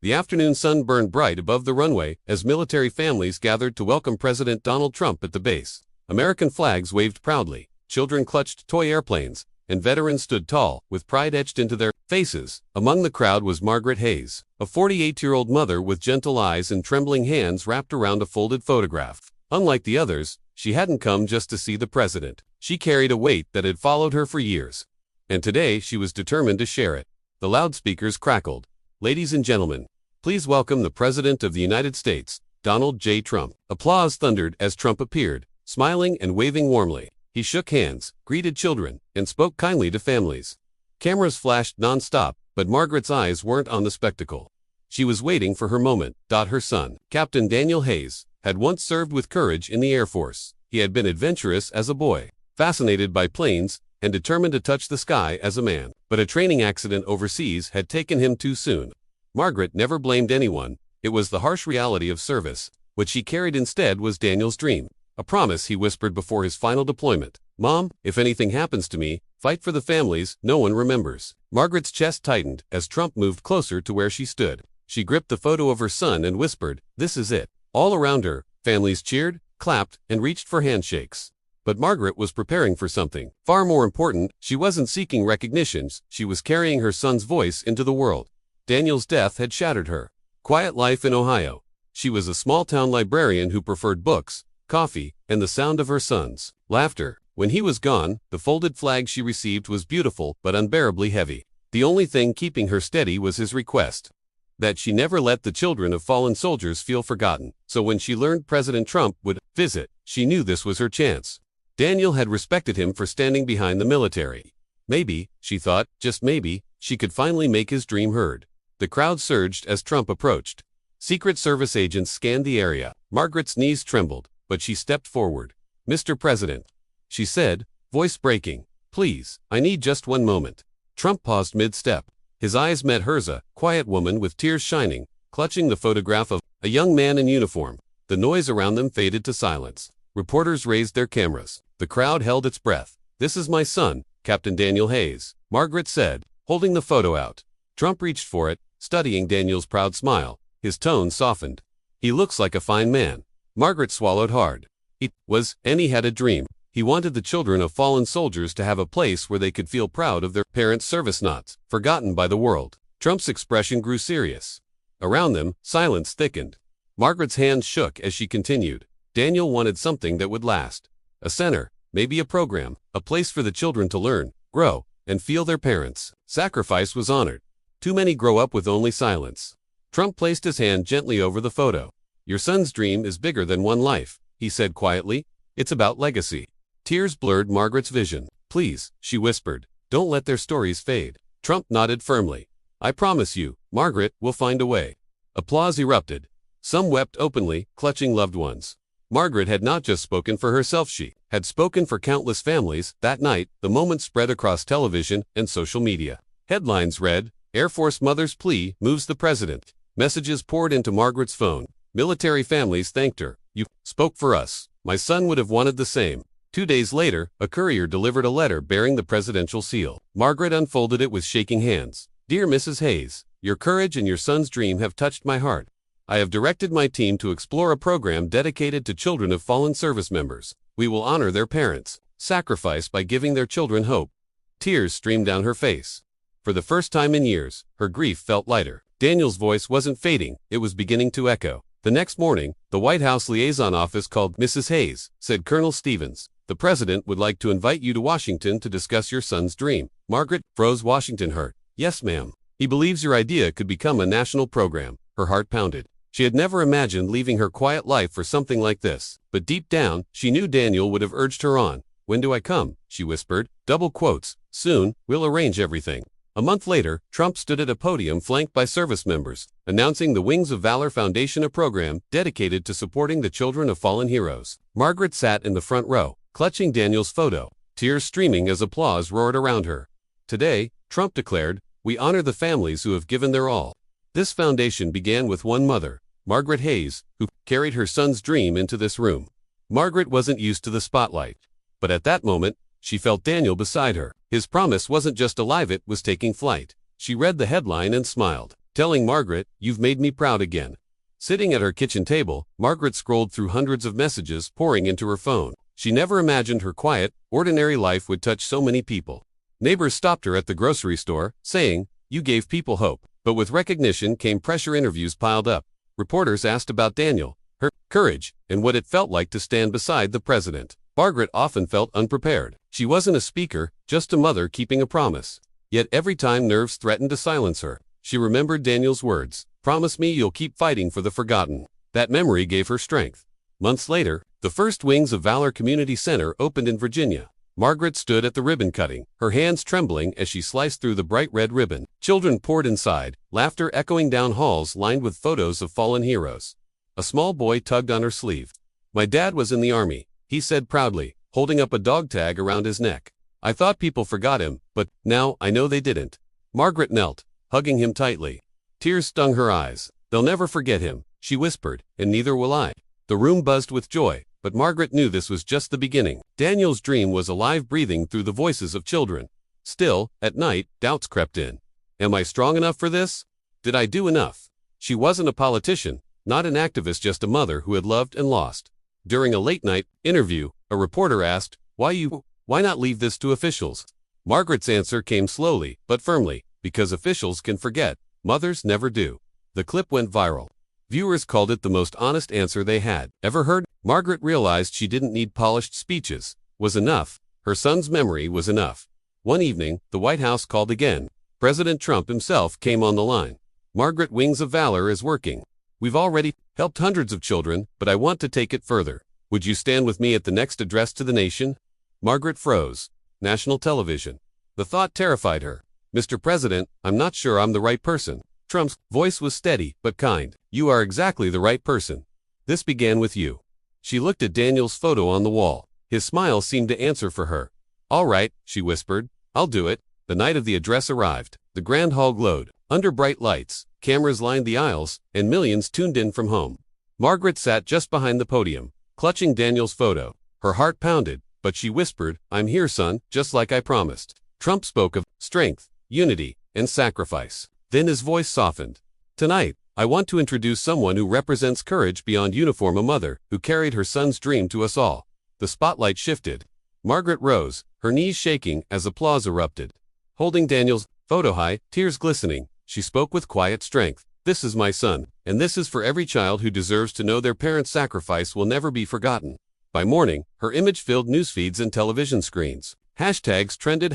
The afternoon sun burned bright above the runway as military families gathered to welcome President Donald Trump at the base. American flags waved proudly, children clutched toy airplanes, and veterans stood tall, with pride etched into their faces. Among the crowd was Margaret Hayes, a 48-year-old mother with gentle eyes and trembling hands wrapped around a folded photograph. Unlike the others, she hadn't come just to see the president. She carried a weight that had followed her for years. And today she was determined to share it. The loudspeakers crackled. "Ladies and gentlemen, please welcome the President of the United States, Donald J. Trump." Applause thundered as Trump appeared, smiling and waving warmly. He shook hands, greeted children, and spoke kindly to families. Cameras flashed non-stop, but Margaret's eyes weren't on the spectacle. She was waiting for her moment. Her son, Captain Daniel Hayes, had once served with courage in the Air Force. He had been adventurous as a boy, fascinated by planes, and determined to touch the sky as a man. But a training accident overseas had taken him too soon. Margaret never blamed anyone. It was the harsh reality of service. What she carried instead was Daniel's dream. A promise he whispered before his final deployment. "Mom, if anything happens to me, fight for the families no one remembers." Margaret's chest tightened as Trump moved closer to where she stood. She gripped the photo of her son and whispered, "This is it." All around her, families cheered, clapped, and reached for handshakes. But Margaret was preparing for something far more important. She wasn't seeking recognitions, she was carrying her son's voice into the world. Daniel's death had shattered her quiet life in Ohio. She was a small-town librarian who preferred books, coffee, and the sound of her son's laughter. When he was gone, the folded flag she received was beautiful but unbearably heavy. The only thing keeping her steady was his request that she never let the children of fallen soldiers feel forgotten. So when she learned President Trump would visit, she knew this was her chance. Daniel had respected him for standing behind the military. Maybe, she thought, just maybe, she could finally make his dream heard. The crowd surged as Trump approached. Secret Service agents scanned the area. Margaret's knees trembled, but she stepped forward. "Mr. President," she said, voice breaking, "please, I need just one moment." Trump paused mid-step. His eyes met hers, a quiet woman with tears shining, clutching the photograph of a young man in uniform. The noise around them faded to silence. Reporters raised their cameras. The crowd held its breath. "This is my son, Captain Daniel Hayes," Margaret said, holding the photo out. Trump reached for it, studying Daniel's proud smile. His tone softened. "He looks like a fine man." Margaret swallowed hard. And he had a dream. He wanted the children of fallen soldiers to have a place where they could feel proud of their parents' service, not forgotten by the world. Trump's expression grew serious. Around them, silence thickened. Margaret's hands shook as she continued. Daniel wanted something that would last. A center, maybe a program, a place for the children to learn, grow, and feel their parents' sacrifice was honored. Too many grow up with only silence. Trump placed his hand gently over the photo. "Your son's dream is bigger than one life," he said quietly. "It's about legacy." Tears blurred Margaret's vision. "Please," she whispered, "don't let their stories fade." Trump nodded firmly. "I promise you, Margaret, we'll find a way." Applause erupted. Some wept openly, clutching loved ones. Margaret had not just spoken for herself, she had spoken for countless families. That night, the moment spread across television and social media. Headlines read, "Air Force Mother's Plea Moves the President." Messages poured into Margaret's phone. Military families thanked her. "You spoke for us. My son would have wanted the same." 2 days later, a courier delivered a letter bearing the presidential seal. Margaret unfolded it with shaking hands. "Dear Mrs. Hayes, your courage and your son's dream have touched my heart. I have directed my team to explore a program dedicated to children of fallen service members. We will honor their parents' sacrifice by giving their children hope." Tears streamed down her face. For the first time in years, her grief felt lighter. Daniel's voice wasn't fading, it was beginning to echo. The next morning, the White House liaison office called. "Mrs. Hayes," said Colonel Stevens, "the president would like to invite you to Washington to discuss your son's dream." Margaret froze. Washington hurt. "Yes, ma'am. He believes your idea could become a national program." Her heart pounded. She had never imagined leaving her quiet life for something like this. But deep down, she knew Daniel would have urged her on. "When do I come?" she whispered. Double quotes. "Soon, we'll arrange everything." A month later, Trump stood at a podium flanked by service members, announcing the Wings of Valor Foundation, a program dedicated to supporting the children of fallen heroes. Margaret sat in the front row, clutching Daniel's photo, tears streaming as applause roared around her. "Today," Trump declared, "we honor the families who have given their all." This foundation began with one mother, Margaret Hayes, who carried her son's dream into this room. Margaret wasn't used to the spotlight, but at that moment, she felt Daniel beside her. His promise wasn't just alive, it was taking flight. She read the headline and smiled. telling Margaret, "You've made me proud again." Sitting at her kitchen table, Margaret scrolled through hundreds of messages pouring into her phone. She never imagined her quiet, ordinary life would touch so many people. Neighbors stopped her at the grocery store, saying, "You gave people hope." But with recognition came pressure. Interviews piled up. Reporters asked about Daniel, her courage, and what it felt like to stand beside the president. Margaret often felt unprepared. She wasn't a speaker, just a mother keeping a promise. Yet every time nerves threatened to silence her, she remembered Daniel's words, "Promise me you'll keep fighting for the forgotten." That memory gave her strength. Months later, the first Wings of Valor Community Center opened in Virginia. Margaret stood at the ribbon cutting, her hands trembling as she sliced through the bright red ribbon. Children poured inside, laughter echoing down halls lined with photos of fallen heroes. A small boy tugged on her sleeve. "My dad was in the army," he said proudly, holding up a dog tag around his neck. "I thought people forgot him, but now I know they didn't." Margaret knelt, hugging him tightly. Tears stung her eyes. "They'll never forget him," she whispered, "and neither will I." The room buzzed with joy, but Margaret knew this was just the beginning. Daniel's dream was alive, breathing through the voices of children. Still, at night, doubts crept in. Am I strong enough for this? Did I do enough? She wasn't a politician, not an activist, just a mother who had loved and lost. During a late-night interview, a reporter asked, Why not leave this to officials?" Margaret's answer came slowly, but firmly, "Because officials can forget. Mothers never do." The clip went viral. Viewers called it the most honest answer they had ever heard. Margaret realized she didn't need polished speeches. Was enough. Her son's memory was enough. One evening, the White House called again. President Trump himself came on the line. "Margaret, Wings of Valor is working. We've already helped hundreds of children, but I want to take it further. Would you stand with me at the next address to the nation?" Margaret froze. National television. The thought terrified her. "Mr. President, I'm not sure I'm the right person." Trump's voice was steady, but kind. "You are exactly the right person. This began with you." She looked at Daniel's photo on the wall. His smile seemed to answer for her. "All right," she whispered. "I'll do it." The night of the address arrived. The grand hall glowed. Under bright lights, cameras lined the aisles, and millions tuned in from home. Margaret sat just behind the podium, clutching Daniel's photo. Her heart pounded, but she whispered, "I'm here, son, just like I promised." Trump spoke of strength, unity, and sacrifice. Then his voice softened. "Tonight, I want to introduce someone who represents courage beyond uniform, a mother who carried her son's dream to us all." The spotlight shifted. Margaret rose, her knees shaking as applause erupted. Holding Daniel's photo high, tears glistening, she spoke with quiet strength. "This is my son, and this is for every child who deserves to know their parents' sacrifice will never be forgotten." By morning, her image filled newsfeeds and television screens. Hashtags trended,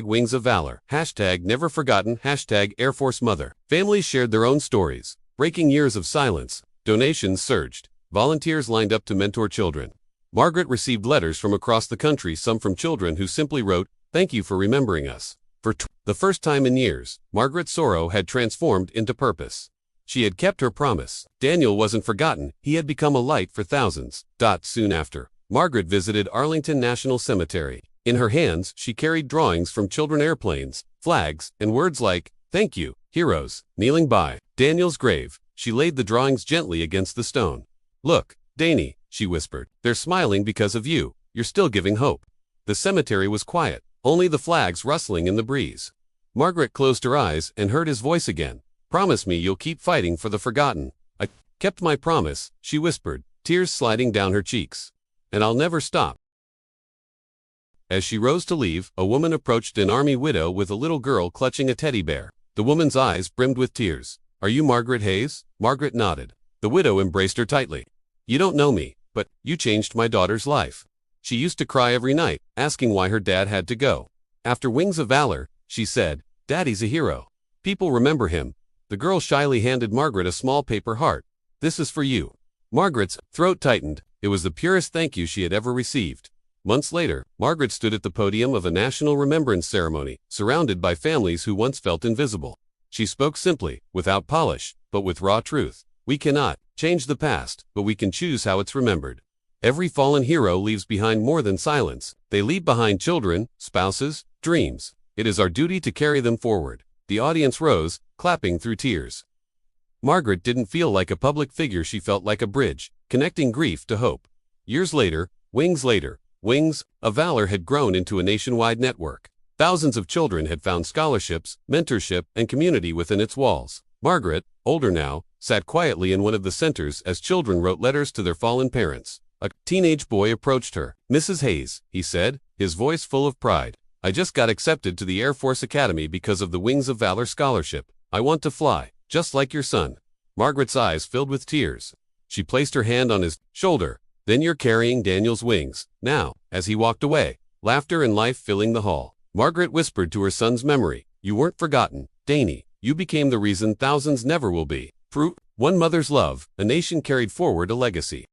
#Wings of Valor, #Never Forgotten, #Air Force Mother. Families shared their own stories, breaking years of silence. Donations surged. Volunteers lined up to mentor children. Margaret received letters from across the country, some from children who simply wrote, "Thank you for remembering us." For the first time in years, Margaret's sorrow had transformed into purpose. She had kept her promise. Daniel wasn't forgotten, he had become a light for thousands. Soon after, Margaret visited Arlington National Cemetery. In her hands, she carried drawings from children, airplanes, flags, and words like, "Thank you, heroes." Kneeling by Daniel's grave, she laid the drawings gently against the stone. "Look, Dani," she whispered, "they're smiling because of you. You're still giving hope." The cemetery was quiet, only the flags rustling in the breeze. Margaret closed her eyes and heard his voice again. "Promise me you'll keep fighting for the forgotten." "I kept my promise," she whispered, tears sliding down her cheeks. "And I'll never stop." As she rose to leave, a woman approached, an army widow with a little girl clutching a teddy bear. The woman's eyes brimmed with tears. "Are you Margaret Hayes?" Margaret nodded. The widow embraced her tightly. "You don't know me, but you changed my daughter's life. She used to cry every night, asking why her dad had to go. After Wings of Valor, she said, Daddy's a hero. People remember him." The girl shyly handed Margaret a small paper heart. "This is for you." Margaret's throat tightened. It was the purest thank you she had ever received. Months later, Margaret stood at the podium of a national remembrance ceremony, surrounded by families who once felt invisible. She spoke simply, without polish, but with raw truth. "We cannot change the past, but we can choose how it's remembered. Every fallen hero leaves behind more than silence. They leave behind children, spouses, dreams. It is our duty to carry them forward." The audience rose, clapping through tears. Margaret didn't feel like a public figure, she felt like a bridge, connecting grief to hope. Years later, Wings of Valor had grown into a nationwide network. Thousands of children had found scholarships, mentorship, and community within its walls. Margaret, older now, sat quietly in one of the centers as children wrote letters to their fallen parents. A teenage boy approached her. "Mrs. Hayes," he said, his voice full of pride. "I just got accepted to the Air Force Academy because of the Wings of Valor scholarship. I want to fly, just like your son." Margaret's eyes filled with tears. She placed her hand on his shoulder. "Then you're carrying Daniel's wings now," as he walked away, laughter and life filling the hall. Margaret whispered to her son's memory, "You weren't forgotten, Danny. You became the reason thousands never will be." Through one mother's love, a nation carried forward a legacy.